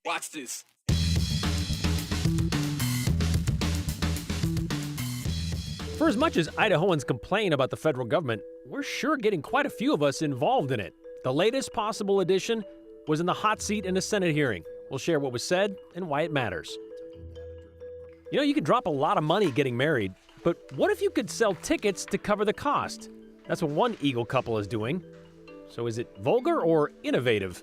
Watch this. For as much as Idahoans complain about the federal government, we're sure getting quite a few of us involved in it. The latest possible addition was in the hot seat in a Senate hearing. We'll share what was said and why it matters. You know, you could drop a lot of money getting married, but what if you could sell tickets to cover the cost? That's what one Eagle couple is doing. So is it vulgar or innovative?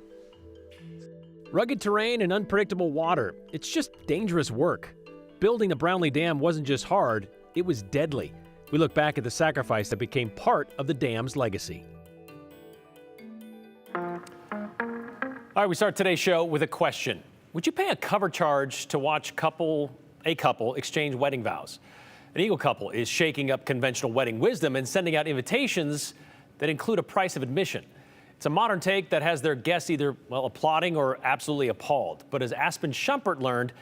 Rugged terrain and unpredictable water. It's just dangerous work. Building the Brownlee Dam wasn't just hard, it was deadly. We look back at the sacrifice that became part of the dam's legacy. All right, we start today's show with a question. Would you pay a cover charge to watch a couple exchange wedding vows? An Eagle couple is shaking up conventional wedding wisdom and sending out invitations that include a price of admission. It's a modern take that has their guests either, well, applauding or absolutely appalled. But as Aspen Shumpert learned,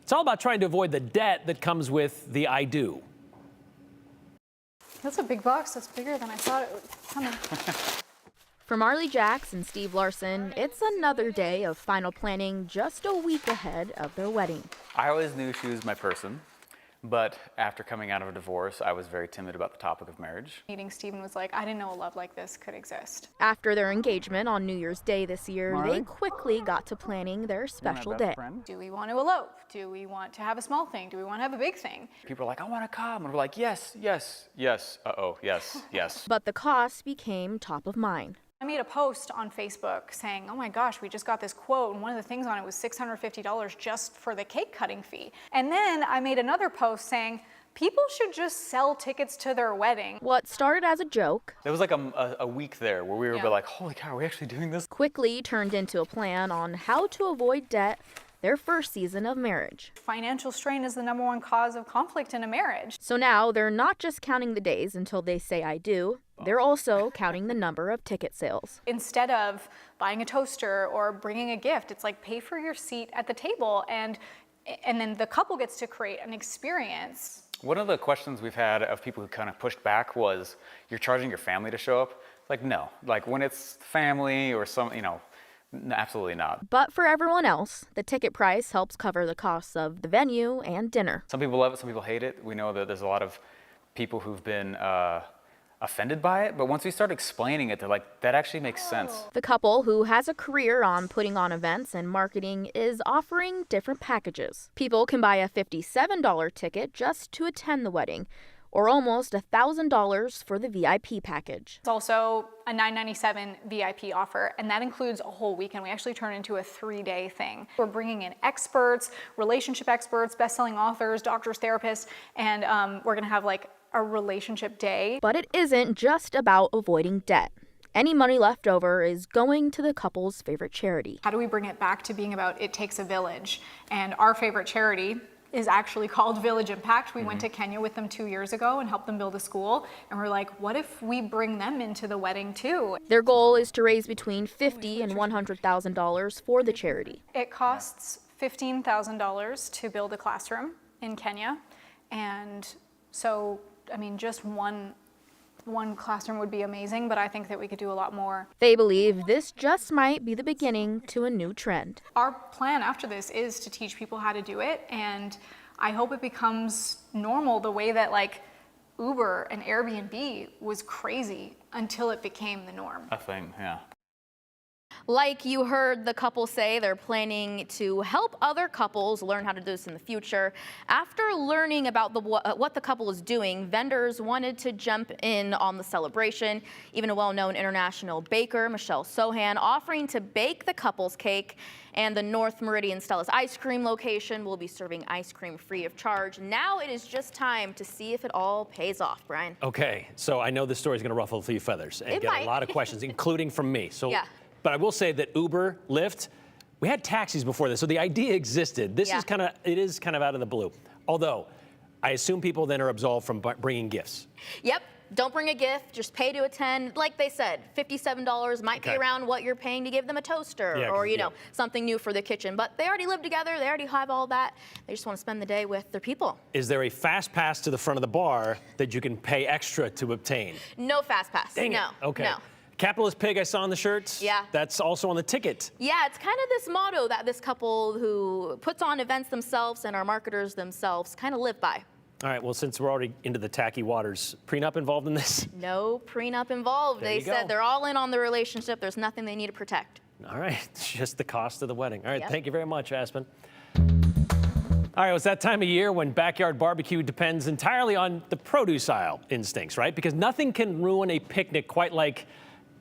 it's all about trying to avoid the debt that comes with the I do. That's a big box. That's bigger than I thought it would come in. For Marley Jacks and Steve Larson, it's another day of final planning just a week ahead of their wedding. I always knew she was my person, but after coming out of a divorce, I was very timid about the topic of marriage. Meeting Steven was like, I didn't know a love like this could exist. After their engagement on New Year's Day this year, Marley? they quickly got to planning their special day. Do we want to elope? Do we want to have a small thing? Do we want to have a big thing? People are like, I want to come. And we're like, yes, yes, yes. Uh-oh, yes, yes. But the cost became top of mind. I made a post on Facebook saying, oh my gosh, we just got this quote, and one of the things on it was $650 just for the cake cutting fee. And then I made another post saying, people should just sell tickets to their wedding. What started as a joke There was like a week there where we were like, holy cow, are we actually doing this? quickly turned into a plan on how to avoid debt their first season of marriage. Financial strain is the #1 cause of conflict in a marriage. So now they're not just counting the days until they say I do, they're also counting the number of ticket sales. Instead of buying a toaster or bringing a gift, it's like pay for your seat at the table, and then the couple gets to create an experience. One of the questions we've had of people who kind of pushed back was, you're charging your family to show up? Like, no. Like, when it's family or some, absolutely not. But for everyone else, the ticket price helps cover the costs of the venue and dinner. Some people love it, some people hate it. We know that there's a lot of people who've been offended by it, but once we start explaining it, they're like, that actually makes sense. The couple, who has a career on putting on events and marketing, is offering different packages. People can buy a $57 ticket just to attend the wedding, or almost $1,000 for the VIP package. It's also a $997 VIP offer, and that includes a whole weekend. We actually turn into a 3-day thing. We're bringing in experts, relationship experts, best-selling authors, doctors, therapists, and we're gonna have like a relationship day. But it isn't just about avoiding debt. Any money left over is going to the couple's favorite charity. How do we bring it back to being about it takes a village? And our favorite charity is actually called Village Impact. We went to Kenya with them 2 years ago and helped them build a school. And we're like, what if we bring them into the wedding too? Their goal is to raise between $50,000 and $100,000 for the charity. It costs $15,000 to build a classroom in Kenya. And so, I mean, just one classroom would be amazing, but I think that we could do a lot more. They believe this just might be the beginning to a new trend. Our plan after this is to teach people how to do it, and I hope it becomes normal the way that like Uber and Airbnb was crazy until it became the norm. A thing, yeah. Like you heard the couple say, they're planning to help other couples learn how to do this in the future. After learning about what the couple is doing, vendors wanted to jump in on the celebration. Even a well-known international baker, Michelle Sohan, offering to bake the couple's cake. And the North Meridian Stella's ice cream location will be serving ice cream free of charge. Now it is just time to see if it all pays off, Brian. Okay, so I know this story is going to ruffle a few feathers and get a lot of questions, including from me. So, yeah. But I will say that Uber, Lyft, we had taxis before this, so the idea existed. This is kind of out of the blue. Although, I assume people then are absolved from bringing gifts. Yep. Don't bring a gift, just pay to attend. Like they said, $57 might be around what you're paying to give them a toaster or, something new for the kitchen. But they already live together, they already have all that. They just want to spend the day with their people. Is there a fast pass to the front of the bar that you can pay extra to obtain? No fast pass, Dang no. It. Okay. No. Capitalist pig I saw on the shirts. Yeah. That's also on the ticket. Yeah, it's kind of this motto that this couple who puts on events themselves and are marketers themselves kind of live by. All right, well, since we're already into the tacky waters, prenup involved in this? No prenup involved. There They you go. said they're all in on the relationship. There's nothing they need to protect. All right, it's just the cost of the wedding. All right, Yep. Thank you very much, Aspen. All right, well, it's that time of year when backyard barbecue depends entirely on the produce aisle instincts, right? Because nothing can ruin a picnic quite like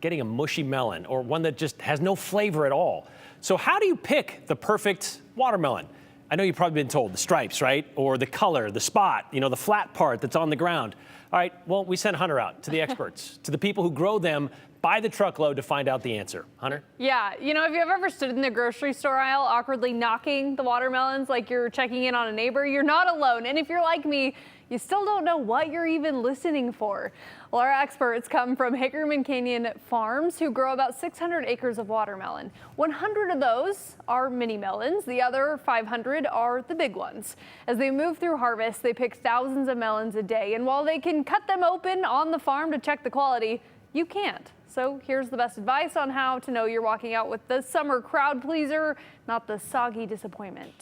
getting a mushy melon or one that just has no flavor at all. So how do you pick the perfect watermelon? I know you've probably been told the stripes, right? Or the color, the spot, you know, the flat part that's on the ground. All right, well, we sent Hunter out to the experts, to the people who grow them by the truckload to find out the answer. Hunter? Yeah, you know, if you've ever stood in the grocery store aisle awkwardly knocking the watermelons like you're checking in on a neighbor, you're not alone. And if you're like me, you still don't know what you're even listening for. Well, our experts come from Hagerman Canyon Farms, who grow about 600 acres of watermelon. 100 of those are mini melons. The other 500 are the big ones. As they move through harvest, they pick thousands of melons a day. And while they can cut them open on the farm to check the quality, you can't. So here's the best advice on how to know you're walking out with the summer crowd pleaser, not the soggy disappointment.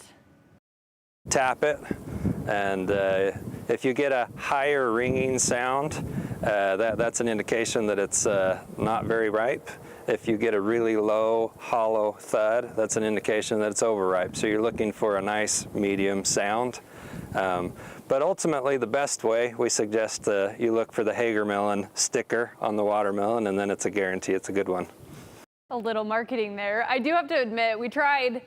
Tap it, and if you get a higher ringing sound, that's an indication that it's not very ripe. If you get a really low, hollow thud, that's an indication that it's overripe. So you're looking for a nice medium sound. But ultimately, the best way, we suggest you look for the Hagermelon sticker on the watermelon, and then it's a guarantee it's a good one. A little marketing there. I do have to admit, we tried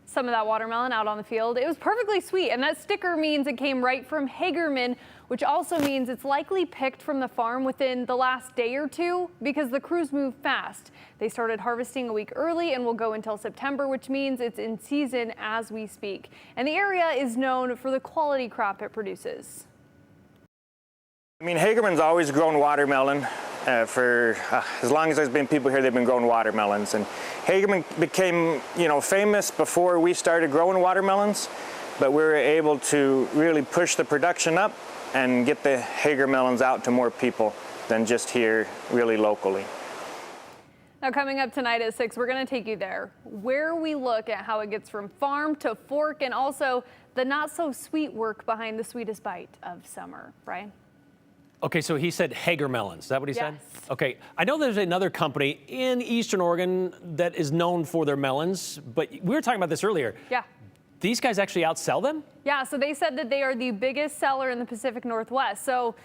some of that watermelon out on the field. It was perfectly sweet, and that sticker means it came right from Hagerman, which also means it's likely picked from the farm within the last day or two because the crews move fast. They started harvesting a week early and will go until September, which means it's in season as we speak. And the area is known for the quality crop it produces. I mean, Hagerman's always grown watermelon. For as long as there's been people here, they've been growing watermelons. And Hagerman became, famous before we started growing watermelons, but we were able to really push the production up and get the Hagermelons out to more people than just here, really locally. Now, coming up tonight at 6, we're going to take you there, where we look at how it gets from farm to fork and also the not-so-sweet work behind the sweetest bite of summer. Brian? Okay, so he said Hagermelons. Is that what he said? Yes. Okay, I know there's another company in Eastern Oregon that is known for their melons, but we were talking about this earlier. Yeah. These guys actually outsell them? Yeah, so they said that they are the biggest seller in the Pacific Northwest. So,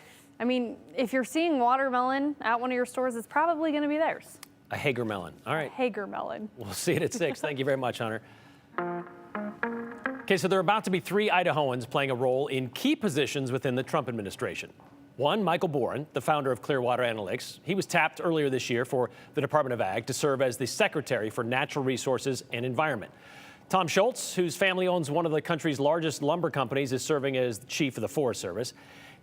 I mean, if you're seeing watermelon at one of your stores, it's probably going to be theirs. A Hagermelon. All right. Hagermelon. We'll see it at 6. Thank you very much, Hunter. Okay, so there are about to be 3 Idahoans playing a role in key positions within the Trump administration. One, Michael Boren, the founder of Clearwater Analytics. He was tapped earlier this year for the Department of Ag to serve as the Secretary for Natural Resources and Environment. Tom Schultz, whose family owns one of the country's largest lumber companies, is serving as the chief of the Forest Service.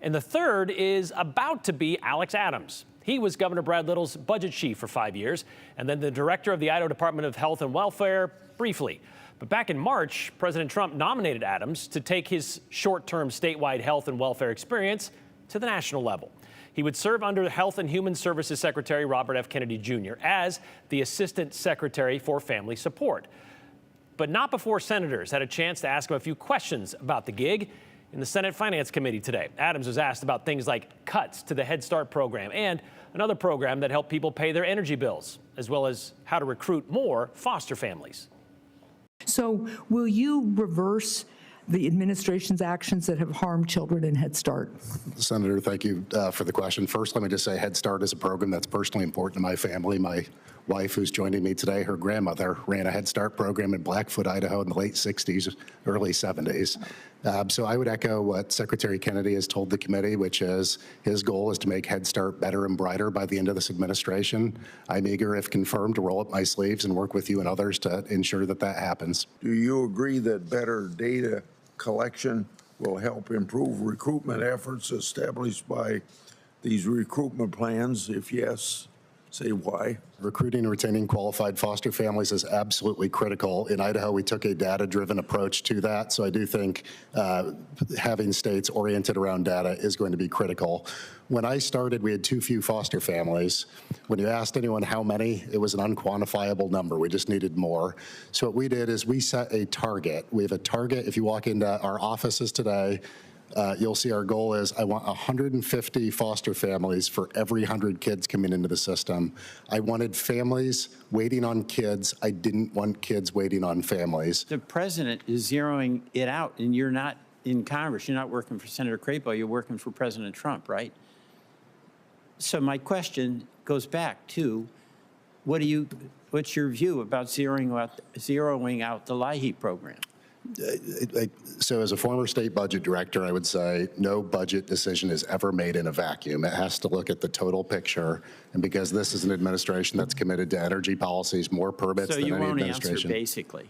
And the third is about to be Alex Adams. He was Governor Brad Little's budget chief for 5 years, and then the director of the Idaho Department of Health and Welfare briefly. But back in March, President Trump nominated Adams to take his short-term statewide health and welfare experience to the national level. He would serve under Health and Human Services Secretary Robert F. Kennedy Jr. as the Assistant Secretary for Family Support. But not before senators had a chance to ask him a few questions about the gig in the Senate Finance Committee today. Adams was asked about things like cuts to the Head Start program and another program that helped people pay their energy bills, as well as how to recruit more foster families. So will you reverse the administration's actions that have harmed children in Head Start? Senator, thank you for the question. First, let me just say Head Start is a program that's personally important to my family. My wife, who's joining me today, her grandmother ran a Head Start program in Blackfoot, Idaho in the late 60s, early 70s. So I would echo what Secretary Kennedy has told the committee, which is his goal is to make Head Start better and brighter by the end of this administration. I'm eager, if confirmed, to roll up my sleeves and work with you and others to ensure that that happens. Do you agree that better data collection will help improve recruitment efforts established by these recruitment plans? If yes, Say why? Recruiting and retaining qualified foster families is absolutely critical. In Idaho, we took a data-driven approach to that, so I do think having states oriented around data is going to be critical. When I started, we had too few foster families. When you asked anyone how many, it was an unquantifiable number. We just needed more. So what we did is we set a target. We have a target. If you walk into our offices today, you'll see our goal is I want 150 foster families for every 100 kids coming into the system. I wanted families waiting on kids. I didn't want kids waiting on families. The president is zeroing it out, and you're not in Congress. You're not working for Senator Crapo. You're working for President Trump, right? So my question goes back to, what's your view about zeroing out the LIHEAP program? So as a former state budget director, I would say no budget decision is ever made in a vacuum. It has to look at the total picture. And because this is an administration that's committed to energy policies, more permits than any administration. So you won't answer, basically.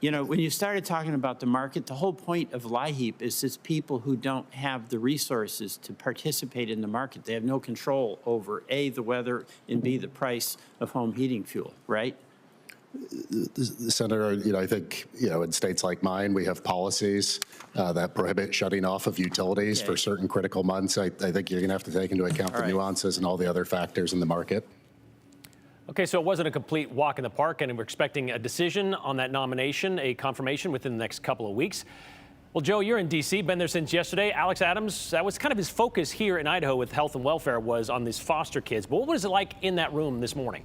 You know, when you started talking about the market, the whole point of LIHEAP is it's people who don't have the resources to participate in the market. They have no control over A, the weather, and B, the price of home heating fuel, right? Senator, I think, in states like mine, we have policies that prohibit shutting off of utilities for certain critical months. I think you're going to have to take into account the nuances and all the other factors in the market. Okay, so it wasn't a complete walk in the park, and we're expecting a decision on that nomination, a confirmation within the next couple of weeks. Well, Joe, you're in D.C., been there since yesterday. Alex Adams, that was kind of his focus here in Idaho with health and welfare, was on these foster kids. But what was it like in that room this morning?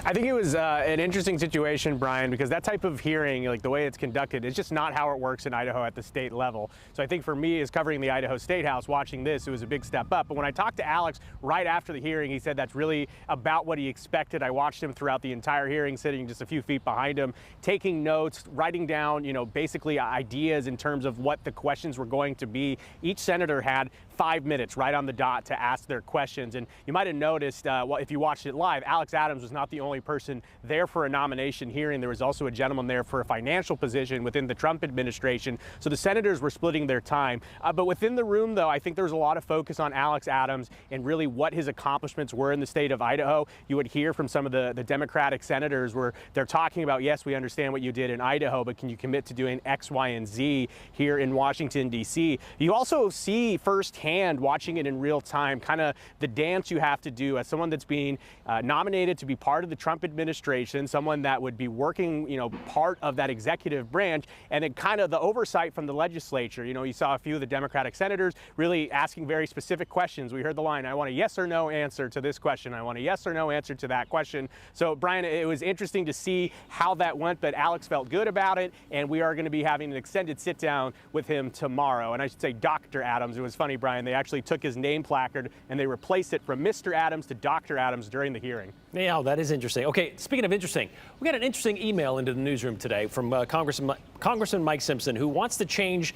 I think it was an interesting situation, Brian, because that type of hearing, like the way it's conducted, is just not how it works in Idaho at the state level. So I think for me, as covering the Idaho State House, watching this, it was a big step up. But when I talked to Alex right after the hearing, he said that's really about what he expected. I watched him throughout the entire hearing, sitting just a few feet behind him, taking notes, writing down, basically ideas in terms of what the questions were going to be. Each senator had 5 minutes right on the dot to ask their questions. And you might have noticed, if you watched it live, Alex Adams was not the only person there for a nomination hearing. There was also a gentleman there for a financial position within the Trump administration. So the senators were splitting their time. But within the room, though, I think there was a lot of focus on Alex Adams and really what his accomplishments were in the state of Idaho. You would hear from some of the Democratic senators where they're talking about, yes, we understand what you did in Idaho, but can you commit to doing X, Y, and Z here in Washington, D.C.? You also see firsthand, watching it in real time, kind of the dance you have to do as someone that's being nominated to be part of the Trump administration, someone that would be working, part of that executive branch, and then kind of the oversight from the legislature. You saw a few of the Democratic senators really asking very specific questions. We heard the line, I want a yes or no answer to this question. I want a yes or no answer to that question. So, Brian, it was interesting to see how that went, but Alex felt good about it, and we are going to be having an extended sit down with him tomorrow. And I should say Dr. Adams. It was funny, Brian, they actually took his name placard and they replaced it from Mr. Adams to Dr. Adams during the hearing. Yeah, that is interesting. Okay, speaking of interesting, we got an interesting email into the newsroom today from Congressman Mike Simpson, who wants to change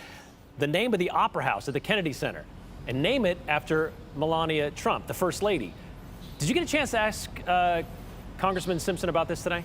the name of the Opera House at the Kennedy Center and name it after Melania Trump, the First Lady. Did you get a chance to ask Congressman Simpson about this today?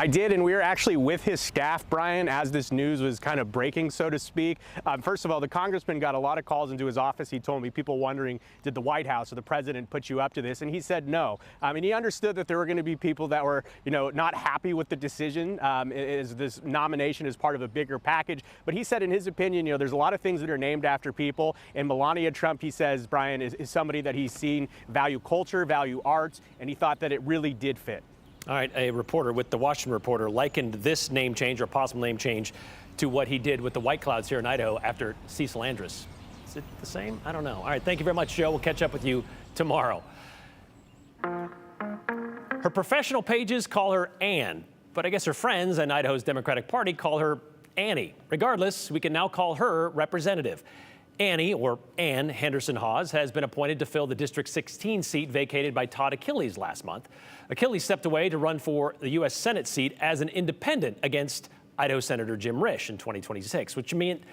I did, and we were actually with his staff, Brian, as this news was kind of breaking, so to speak. First of all, the congressman got a lot of calls into his office. He told me, people wondering, did the White House or the president put you up to this? And he said no. And he understood that there were going to be people that were, not happy with the decision as this nomination is part of a bigger package. But he said, in his opinion, there's a lot of things that are named after people. And Melania Trump, he says, Brian, is somebody that he's seen value culture, value arts, and he thought that it really did fit. All right, a reporter with the Washington Reporter likened this name change or possible name change to what he did with the White Clouds here in Idaho after Cecil Andrus. Is it the same? I don't know. All right, thank you very much, Joe. We'll catch up with you tomorrow. Her professional pages call her Ann, but I guess her friends and Idaho's Democratic Party call her Annie. Regardless, we can now call her Representative. Annie, or Ann Henderson Hawes, has been appointed to fill the District 16 seat vacated by Todd Achilles last month. Achilles stepped away to run for the U.S. Senate seat as an independent against Idaho Senator Jim Risch in 2026, which meant,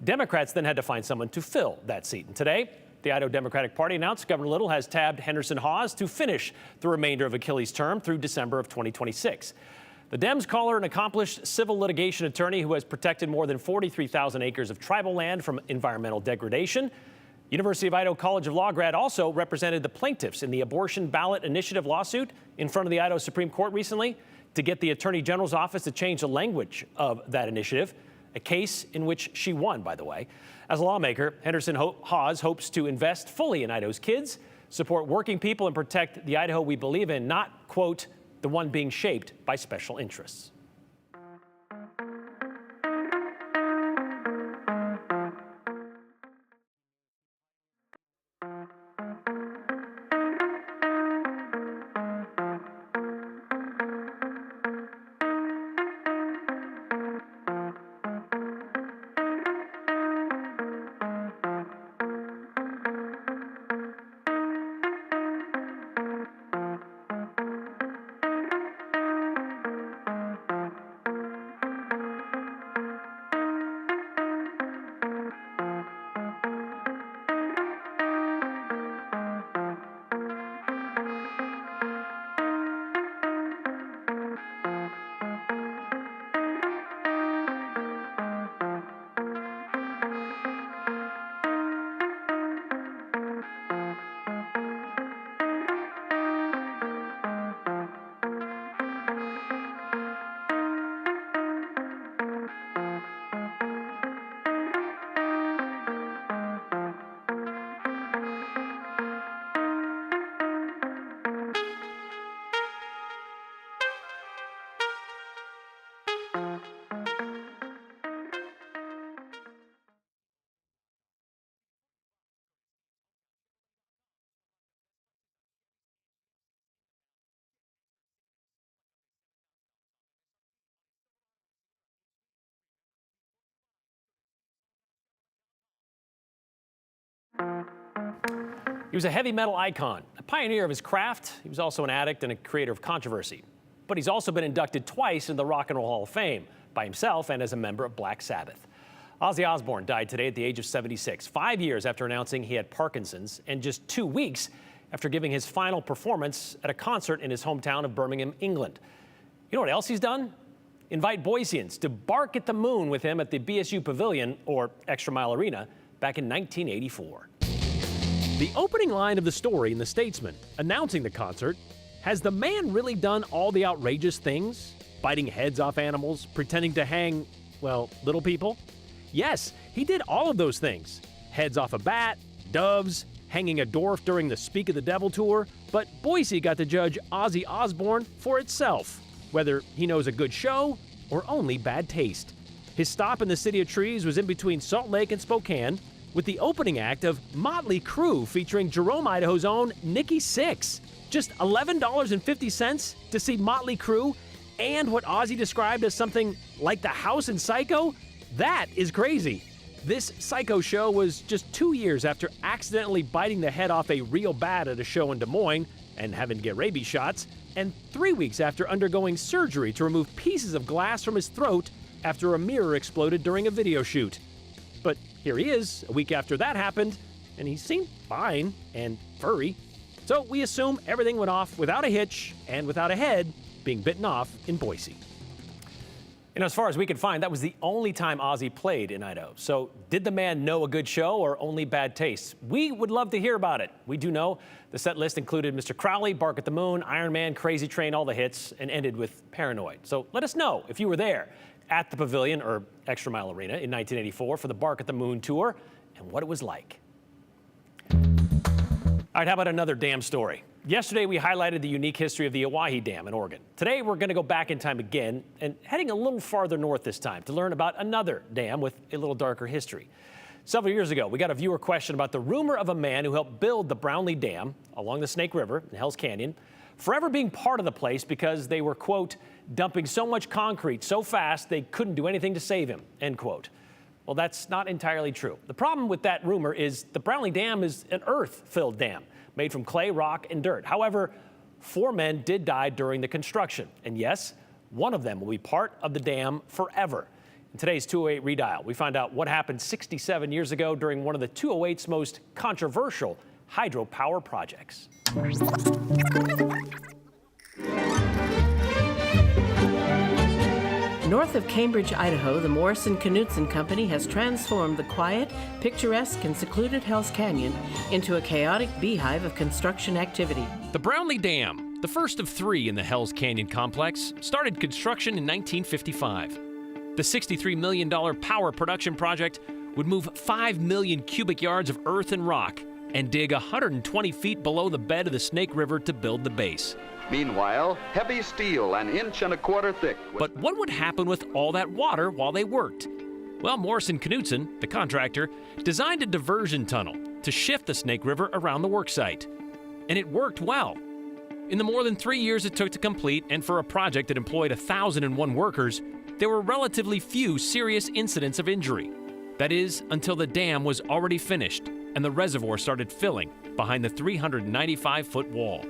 Democrats then had to find someone to fill that seat. And today, the Idaho Democratic Party announced Governor Little has tabbed Henderson Hawes to finish the remainder of Achilles' term through December of 2026. The Dems call her an accomplished civil litigation attorney who has protected more than 43,000 acres of tribal land from environmental degradation. University of Idaho College of Law grad also represented the plaintiffs in the abortion ballot initiative lawsuit in front of the Idaho Supreme Court recently to get the Attorney General's office to change the language of that initiative, a case in which she won, by the way. As a lawmaker, Henderson Hawes hopes to invest fully in Idaho's kids, support working people, and protect the Idaho we believe in, not, quote, the one being shaped by special interests. He was a heavy metal icon, a pioneer of his craft. He was also an addict and a creator of controversy. But he's also been inducted twice in the Rock and Roll Hall of Fame, by himself and as a member of Black Sabbath. Ozzy Osbourne died today at the age of 76, 5 years after announcing he had Parkinson's, and just 2 weeks after giving his final performance at a concert in his hometown of Birmingham, England. You know what else he's done? Invite Boiseans to bark at the moon with him at the BSU Pavilion, or Extra Mile Arena, back in 1984. The opening line of the story in The Statesman, announcing the concert, has the man really done all the outrageous things? Biting heads off animals, pretending to hang, well, little people? Yes, he did all of those things. Heads off a bat, doves, hanging a dwarf during the Speak of the Devil tour, but Boise got to judge Ozzy Osbourne for itself, whether he knows a good show or only bad taste. His stop in the City of Trees was in between Salt Lake and Spokane, with the opening act of Motley Crue featuring Jerome, Idaho's own Nikki Sixx. Just $11.50 to see Motley Crue and what Ozzy described as something like the house in Psycho? That is crazy. This Psycho show was just 2 years after accidentally biting the head off a real bat at a show in Des Moines and having to get rabies shots, and 3 weeks after undergoing surgery to remove pieces of glass from his throat after a mirror exploded during a video shoot. But here he is, a week after that happened, and he seemed fine and furry. So we assume everything went off without a hitch and without a head being bitten off in Boise. And as far as we can find, that was the only time Ozzy played in Idaho. So did the man know a good show or only bad taste? We would love to hear about it. We do know the set list included Mr. Crowley, Bark at the Moon, Iron Man, Crazy Train, all the hits, and ended with Paranoid. So let us know if you were there at the Pavilion or Extra Mile Arena in 1984 for the Bark at the Moon tour and what it was like. All right, how about another dam story? Yesterday, we highlighted the unique history of the Owyhee Dam in Oregon. Today, we're going to go back in time again and heading a little farther north this time to learn about another dam with a little darker history. Several years ago, we got a viewer question about the rumor of a man who helped build the Brownlee Dam along the Snake River in Hell's Canyon, forever being part of the place because they were, quote, dumping so much concrete so fast they couldn't do anything to save him, end quote. Well, that's not entirely true. The problem with that rumor is the Brownlee Dam is an earth-filled dam made from clay, rock, and dirt. However, 4 men did die during the construction. And yes, one of them will be part of the dam forever. In today's 208 Redial, we find out what happened 67 years ago during one of the 208's most controversial hydropower projects. North of Cambridge, Idaho, the Morrison-Knudsen Company has transformed the quiet, picturesque, and secluded Hell's Canyon into a chaotic beehive of construction activity. The Brownlee Dam, the first of 3 in the Hell's Canyon complex, started construction in 1955. The $63 million power production project would move 5 million cubic yards of earth and rock and dig 120 feet below the bed of the Snake River to build the base. Meanwhile, heavy steel, 1 1/4 inch thick. But what would happen with all that water while they worked? Well, Morrison-Knudsen, the contractor, designed a diversion tunnel to shift the Snake River around the worksite. And it worked well. In the more than 3 years it took to complete, and for a project that employed 1,001 workers, there were relatively few serious incidents of injury. That is, until the dam was already finished and the reservoir started filling behind the 395-foot wall.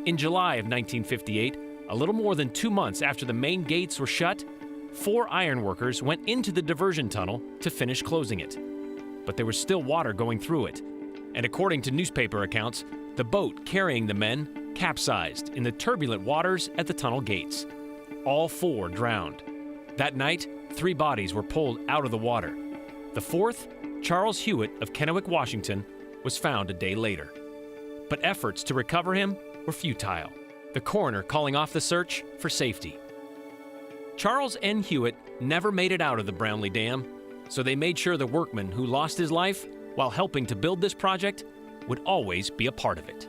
In July of 1958, a little more than 2 months after the main gates were shut, 4 ironworkers went into the diversion tunnel to finish closing it. But there was still water going through it, and according to newspaper accounts, the boat carrying the men capsized in the turbulent waters at the tunnel gates. All 4 drowned. That night, 3 bodies were pulled out of the water. The 4th, Charles Hewitt of Kennewick, Washington, was found a day later. But efforts to recover him were futile, the coroner calling off the search for safety. Charles N. Hewitt never made it out of the Brownlee Dam, so they made sure the workman who lost his life while helping to build this project would always be a part of it.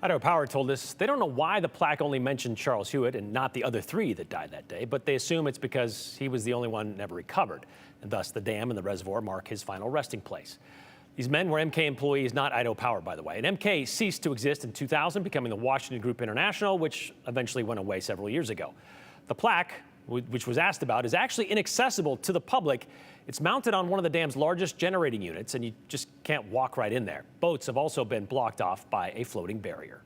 Idaho Power told us they don't know why the plaque only mentioned Charles Hewitt and not the other 3 that died that day, but they assume it's because he was the only one never recovered, and thus the dam and the reservoir mark his final resting place. These men were MK employees, not Idaho Power, by the way. And MK ceased to exist in 2000, becoming the Washington Group International, which eventually went away several years ago. The plaque, which was asked about, is actually inaccessible to the public. It's mounted on one of the dam's largest generating units, and you just can't walk right in there. Boats have also been blocked off by a floating barrier.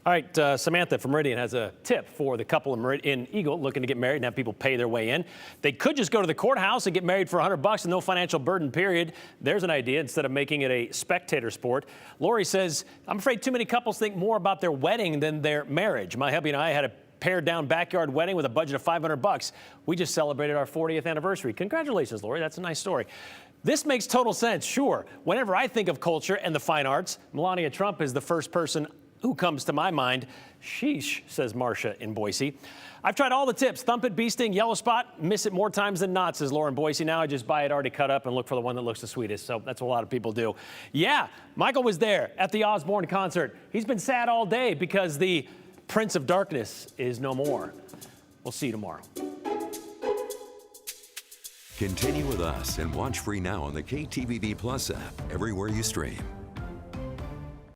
All right, Samantha from Meridian has a tip for the couple in Eagle looking to get married and have people pay their way in. They could just go to the courthouse and get married for $100 and no financial burden, period. There's an idea instead of making it a spectator sport. Lori says, I'm afraid too many couples think more about their wedding than their marriage. My hubby and I had a pared down backyard wedding with a budget of $500. We just celebrated our 40th anniversary. Congratulations, Lori. That's a nice story. This makes total sense, sure. Whenever I think of culture and the fine arts, Melania Trump is the first person who comes to my mind. Sheesh, says Marcia in Boise. I've tried all the tips. Thump it, bee sting, yellow spot, miss it more times than not, says Lauren Boise. Now I just buy it already cut up and look for the one that looks the sweetest. So that's what a lot of people do. Yeah, Michael was there at the Osbourne concert. He's been sad all day because the Prince of Darkness is no more. We'll see you tomorrow. Continue with us and watch free now on the KTVB Plus app everywhere you stream.